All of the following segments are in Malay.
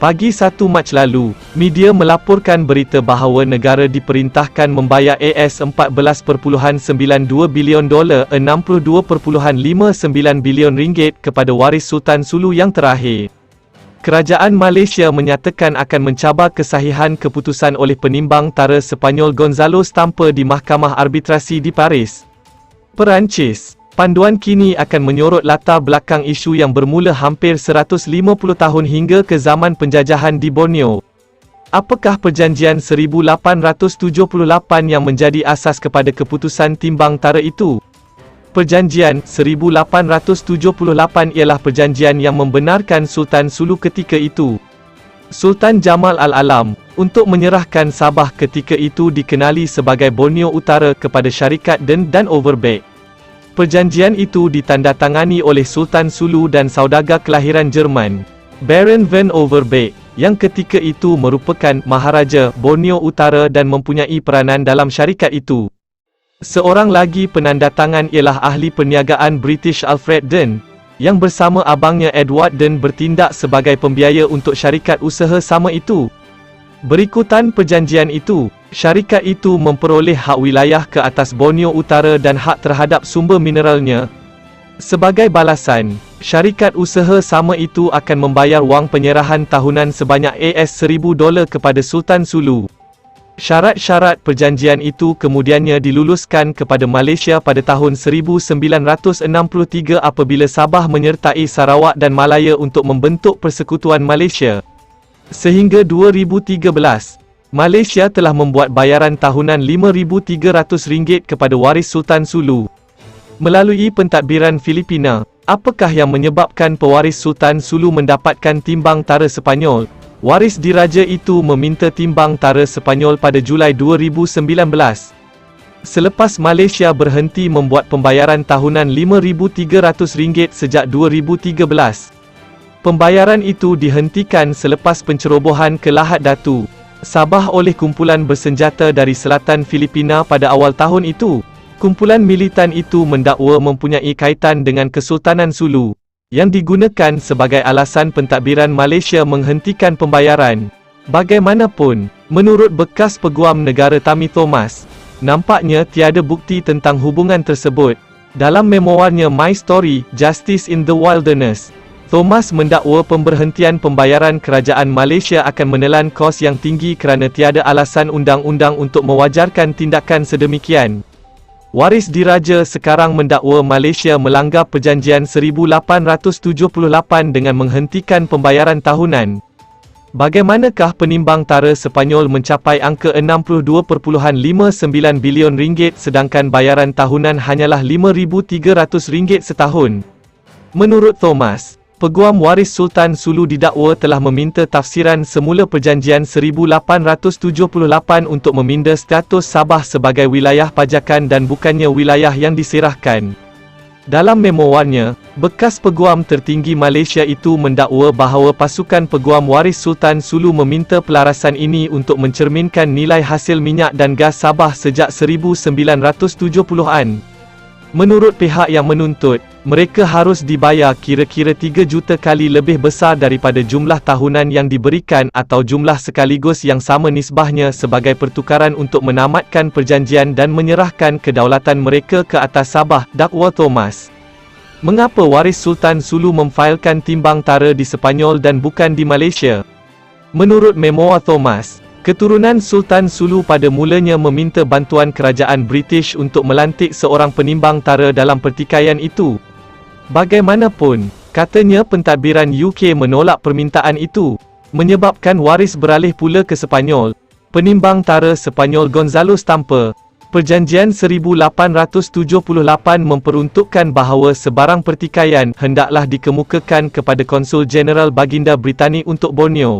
Pagi 1 Mac lalu, media melaporkan berita bahawa negara diperintahkan membayar $14.92 bilion $62.59 bilion kepada waris Sultan Sulu yang terakhir. Kerajaan Malaysia menyatakan akan mencabar kesahihan keputusan oleh penimbang tara Sepanyol Gonzalo Stamper di Mahkamah Arbitrasi di Paris, Perancis. Panduan kini akan menyorot latar belakang isu yang bermula hampir 150 tahun hingga ke zaman penjajahan di Borneo. Apakah perjanjian 1878 yang menjadi asas kepada keputusan timbang tara itu? Perjanjian 1878 ialah perjanjian yang membenarkan Sultan Sulu ketika itu, Sultan Jamal Al-Alam, untuk menyerahkan Sabah ketika itu dikenali sebagai Borneo Utara kepada syarikat Dan Overbeck. Perjanjian itu ditandatangani oleh Sultan Sulu dan saudagar kelahiran Jerman, Baron van Overbeck, yang ketika itu merupakan Maharaja Borneo Utara dan mempunyai peranan dalam syarikat itu. Seorang lagi penandatangan ialah ahli perniagaan British Alfred Dunn, yang bersama abangnya Edward Dunn bertindak sebagai pembiaya untuk syarikat usaha sama itu. Berikutan perjanjian itu, syarikat itu memperoleh hak wilayah ke atas Borneo Utara dan hak terhadap sumber mineralnya. Sebagai balasan, syarikat usaha sama itu akan membayar wang penyerahan tahunan sebanyak $1,000 kepada Sultan Sulu. Syarat-syarat perjanjian itu kemudiannya diluluskan kepada Malaysia pada tahun 1963 apabila Sabah menyertai Sarawak dan Malaya untuk membentuk Persekutuan Malaysia. Sehingga 2013, Malaysia telah membuat bayaran tahunan RM5,300 kepada waris Sultan Sulu. Melalui pentadbiran Filipina, apakah yang menyebabkan pewaris Sultan Sulu mendapatkan timbang tara Sepanyol? Waris diraja itu meminta timbang tara Sepanyol pada Julai 2019. Selepas Malaysia berhenti membuat pembayaran tahunan RM5,300 sejak 2013. Pembayaran itu dihentikan selepas pencerobohan ke Lahad Datu, Sabah oleh kumpulan bersenjata dari selatan Filipina pada awal tahun itu. Kumpulan militan itu mendakwa mempunyai kaitan dengan Kesultanan Sulu, yang digunakan sebagai alasan pentadbiran Malaysia menghentikan pembayaran. Bagaimanapun, menurut bekas Peguam Negara Tammy Thomas, nampaknya tiada bukti tentang hubungan tersebut. Dalam memoarnya My Story, Justice in the Wilderness, Thomas mendakwa pemberhentian pembayaran kerajaan Malaysia akan menelan kos yang tinggi kerana tiada alasan undang-undang untuk mewajarkan tindakan sedemikian. Waris diraja sekarang mendakwa Malaysia melanggar perjanjian 1878 dengan menghentikan pembayaran tahunan. Bagaimanakah penimbang tara Sepanyol mencapai angka RM62.59 bilion sedangkan bayaran tahunan hanyalah RM5,300 setahun? Menurut Thomas, Peguam waris Sultan Sulu didakwa telah meminta tafsiran semula perjanjian 1878 untuk meminda status Sabah sebagai wilayah pajakan dan bukannya wilayah yang diserahkan. Dalam memoarnya, bekas Peguam tertinggi Malaysia itu mendakwa bahawa pasukan Peguam waris Sultan Sulu meminta pelarasan ini untuk mencerminkan nilai hasil minyak dan gas Sabah sejak 1970-an. Menurut pihak yang menuntut, mereka harus dibayar kira-kira 3 juta kali lebih besar daripada jumlah tahunan yang diberikan atau jumlah sekaligus yang sama nisbahnya sebagai pertukaran untuk menamatkan perjanjian dan menyerahkan kedaulatan mereka ke atas Sabah, dakwa Thomas. Mengapa waris Sultan Sulu memfailkan timbang tara di Sepanyol dan bukan di Malaysia? Menurut memoar Thomas, keturunan Sultan Sulu pada mulanya meminta bantuan kerajaan British untuk melantik seorang penimbang tara dalam pertikaian itu. Bagaimanapun, katanya pentadbiran UK menolak permintaan itu, menyebabkan waris beralih pula ke Sepanyol. Penimbang tara Sepanyol Gonzalo Stamper, Perjanjian 1878 memperuntukkan bahawa sebarang pertikaian hendaklah dikemukakan kepada Konsul Jeneral Baginda Britani untuk Borneo.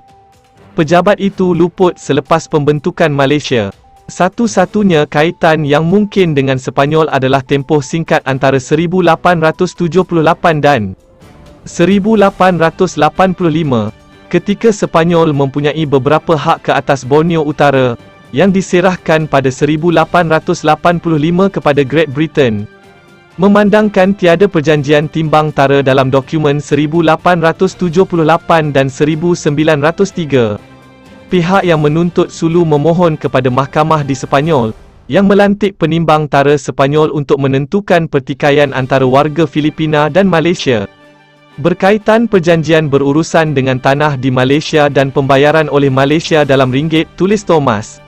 Pejabat itu luput selepas pembentukan Malaysia. Satu-satunya kaitan yang mungkin dengan Sepanyol adalah tempoh singkat antara 1878 dan 1885, ketika Sepanyol mempunyai beberapa hak ke atas Borneo Utara, yang diserahkan pada 1885 kepada Great Britain. Memandangkan tiada perjanjian timbang tara dalam dokumen 1878 dan 1903, pihak yang menuntut Sulu memohon kepada mahkamah di Sepanyol, yang melantik penimbang tara Sepanyol untuk menentukan pertikaian antara warga Filipina dan Malaysia, berkaitan perjanjian berurusan dengan tanah di Malaysia dan pembayaran oleh Malaysia dalam ringgit, tulis Thomas.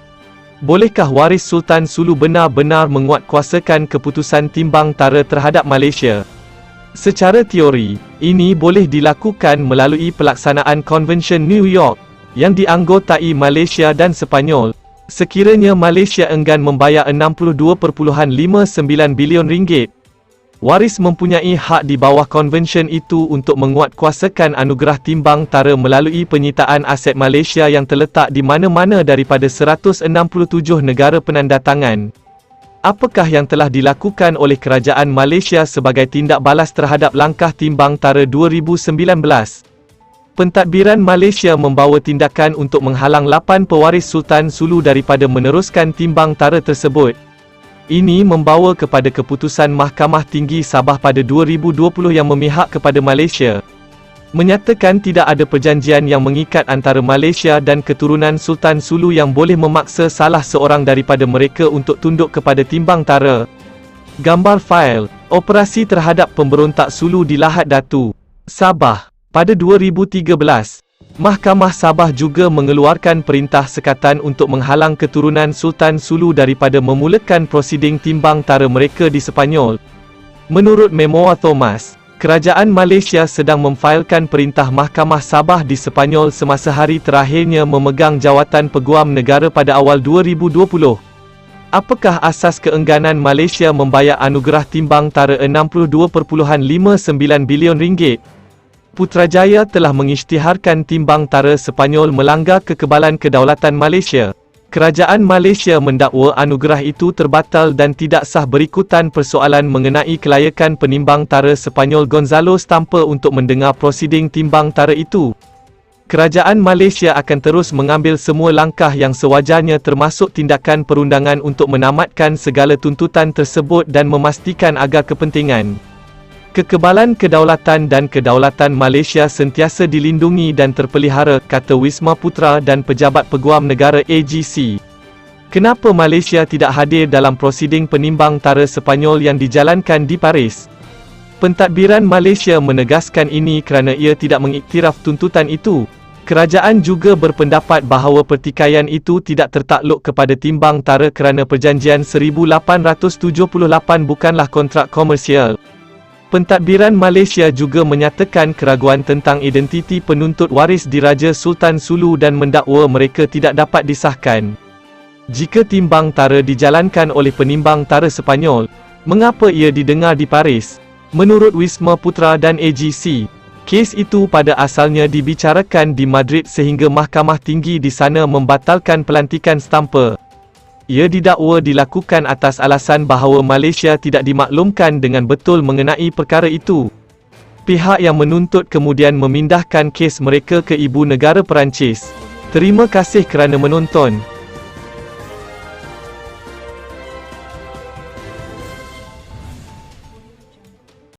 Bolehkah waris Sultan Sulu benar-benar menguatkuasakan keputusan timbang tara terhadap Malaysia? Secara teori, ini boleh dilakukan melalui pelaksanaan Konvensyen New York, yang dianggotai Malaysia dan Sepanyol, sekiranya Malaysia enggan membayar 62.59 bilion ringgit. Waris mempunyai hak di bawah konvensyen itu untuk menguatkuasakan anugerah timbang tara melalui penyitaan aset Malaysia yang terletak di mana-mana daripada 167 negara penandatangan. Apakah yang telah dilakukan oleh kerajaan Malaysia sebagai tindak balas terhadap langkah timbang tara 2019? Pentadbiran Malaysia membawa tindakan untuk menghalang 8 pewaris Sultan Sulu daripada meneruskan timbang tara tersebut. Ini membawa kepada keputusan Mahkamah Tinggi Sabah pada 2020 yang memihak kepada Malaysia, menyatakan tidak ada perjanjian yang mengikat antara Malaysia dan keturunan Sultan Sulu yang boleh memaksa salah seorang daripada mereka untuk tunduk kepada timbang tara. Gambar fail, operasi terhadap pemberontak Sulu di Lahad Datu, Sabah. Pada 2013, Mahkamah Sabah juga mengeluarkan perintah sekatan untuk menghalang keturunan Sultan Sulu daripada memulakan prosiding timbang tara mereka di Sepanyol. Menurut memoir Thomas, kerajaan Malaysia sedang memfailkan perintah Mahkamah Sabah di Sepanyol semasa hari terakhirnya memegang jawatan Peguam Negara pada awal 2020. Apakah asas keengganan Malaysia membayar anugerah timbang tara 62.59 bilion ringgit? Putrajaya telah mengisytiharkan timbang tara Sepanyol melanggar kekebalan kedaulatan Malaysia. Kerajaan Malaysia mendakwa anugerah itu terbatal dan tidak sah berikutan persoalan mengenai kelayakan penimbang tara Sepanyol Gonzalo Stampa untuk mendengar prosiding timbang tara itu. Kerajaan Malaysia akan terus mengambil semua langkah yang sewajarnya termasuk tindakan perundangan untuk menamatkan segala tuntutan tersebut dan memastikan agar kepentingan kekebalan kedaulatan dan kedaulatan Malaysia sentiasa dilindungi dan terpelihara, kata Wisma Putra dan Pejabat Peguam Negara AGC. Kenapa Malaysia tidak hadir dalam prosiding penimbang tara Sepanyol yang dijalankan di Paris? Pentadbiran Malaysia menegaskan ini kerana ia tidak mengiktiraf tuntutan itu. Kerajaan juga berpendapat bahawa pertikaian itu tidak tertakluk kepada timbang tara kerana perjanjian 1878 bukanlah kontrak komersial. Pentadbiran Malaysia juga menyatakan keraguan tentang identiti penuntut waris Diraja Sultan Sulu dan mendakwa mereka tidak dapat disahkan. Jika timbang tara dijalankan oleh penimbang tara Sepanyol, mengapa ia didengar di Paris? Menurut Wisma Putra dan AGC, kes itu pada asalnya dibicarakan di Madrid sehingga Mahkamah Tinggi di sana membatalkan pelantikan Stampa. Ia didakwa dilakukan atas alasan bahawa Malaysia tidak dimaklumkan dengan betul mengenai perkara itu. Pihak yang menuntut kemudian memindahkan kes mereka ke ibu negara Perancis. Terima kasih kerana menonton.